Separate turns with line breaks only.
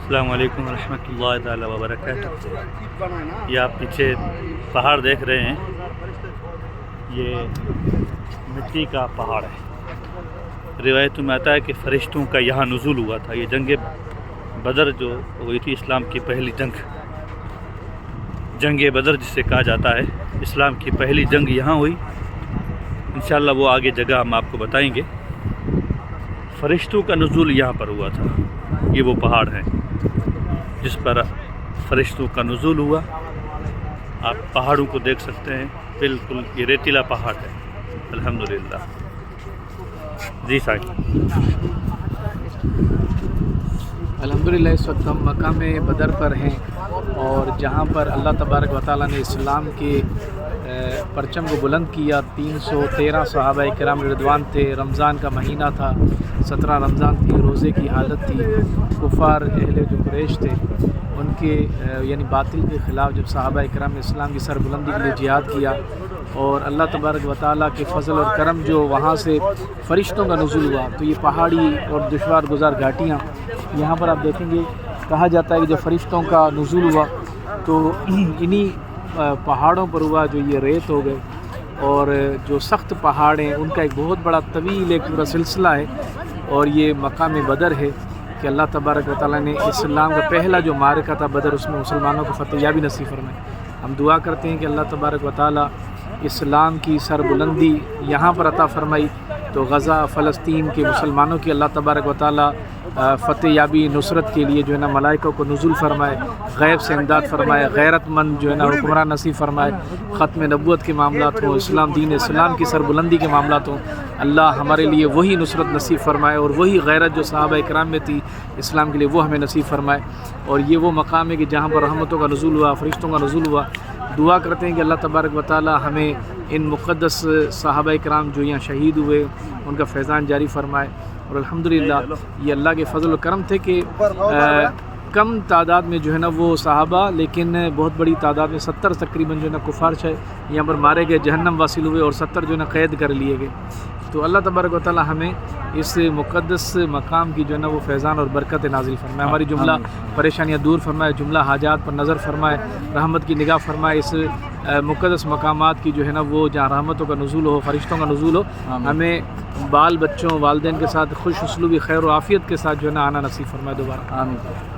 السلام علیکم ورحمۃ اللہ تعالیٰ وبرکاتہ۔ یہ آپ پیچھے پہاڑ دیکھ رہے ہیں، یہ مٹی کا پہاڑ ہے۔ روایتوں میں آتا ہے کہ فرشتوں کا یہاں نزول ہوا تھا۔ یہ جنگ بدر جو ہوئی تھی، اسلام کی پہلی جنگ بدر جسے کہا جاتا ہے، اسلام کی پہلی جنگ یہاں ہوئی۔ انشاءاللہ وہ آگے جگہ ہم آپ کو بتائیں گے۔ فرشتوں کا نزول یہاں پر ہوا تھا۔ یہ وہ پہاڑ ہے جس پر فرشتوں کا نزول ہوا۔ آپ پہاڑوں کو دیکھ سکتے ہیں، بالکل یہ ریتیلا پہاڑ ہے الحمدللہ۔ جی صاحب،
الحمدللہ اس وقت ہم مقام بدر پر ہیں، اور جہاں پر اللہ تبارک و تعالیٰ نے اسلام کے پرچم کو بلند کیا۔ 313 صحابہ کرام رضوان تھے۔ رمضان کا مہینہ تھا، 17 رمضان کی روزے کی حالت تھی۔ کفار اہل جو قریش تھے، ان کے یعنی باطل کے خلاف جب صحابہ کرام نے اسلام کی سربلندی کے لیے جہاد کیا، اور اللہ تبارک و تعالیٰ کے فضل اور کرم جو وہاں سے فرشتوں کا نزول ہوا، تو یہ پہاڑی اور دشوار گزار گھاٹیاں یہاں پر آپ دیکھیں گے، کہا جاتا ہے کہ جب فرشتوں کا نزول ہوا تو انہی پہاڑوں پر ہوا جو یہ ریت ہو گئے، اور جو سخت پہاڑ ہیں ان کا ایک بہت بڑا طویل ایک پورا سلسلہ ہے، اور یہ مقام بدر ہے کہ اللہ تبارک و تعالیٰ نے اسلام کا پہلا جو معرکہ تھا بدر، اس میں مسلمانوں کو فتح یابی نصیب فرمائے۔ ہم دعا کرتے ہیں کہ اللہ تبارک و تعالیٰ اسلام کی سربلندی یہاں پر عطا فرمائی، تو غزہ فلسطین کے مسلمانوں کی اللہ تبارک و تعالیٰ فتح یابی نصرت کے لیے جو ہے نا ملائکہ کو نزول فرمائے، غیب سے امداد فرمائے، غیرت مند جو ہے نا حکمران نصیب فرمائے، ختم نبوت کے معاملات ہوں، دین اسلام کی سربلندی کے معاملات ہوں، اللہ ہمارے لیے وہی نصرت نصیب فرمائے، اور وہی غیرت جو صحابہ کرام میں تھی اسلام کے لیے وہ ہمیں نصیب فرمائے۔ اور یہ وہ مقام ہے کہ جہاں پر رحمتوں کا نزول ہوا، فرشتوں کا نزول ہوا۔ دعا کرتے ہیں کہ اللہ تبارک و تعالیٰ ہمیں ان مقدس صحابہ کرام جو یہاں شہید ہوئے ان کا فیضان جاری فرمائے۔ اور الحمدللہ یہ اللہ کے فضل و کرم تھے کہ کم تعداد میں جو ہے نا وہ صحابہ، لیکن بہت بڑی تعداد میں 70 تقریباً جو ہے نا کفار یہاں پر مارے گئے، جہنم واصل ہوئے، اور 70 جو ہے نا قید کر لیے گئے۔ تو اللہ تبارک و تعالیٰ ہمیں اس مقدس مقام کی جو ہے نا وہ فیضان اور برکت نازل فرمائے، ہماری جملہ پریشانیاں دور فرمائے، جملہ حاجات پر نظر فرمائے، رحمت کی نگاہ فرمائے۔ اس مقدس مقامات کی جو ہے نا وہ جہاں رحمتوں کا نزول ہو، فرشتوں کا نزول ہو، ہمیں بال بچوں والدین کے ساتھ خوش اسلوبی خیر و عافیت کے ساتھ جو ہے نا آنا نصیب فرمائے دوبارہ۔
آمین۔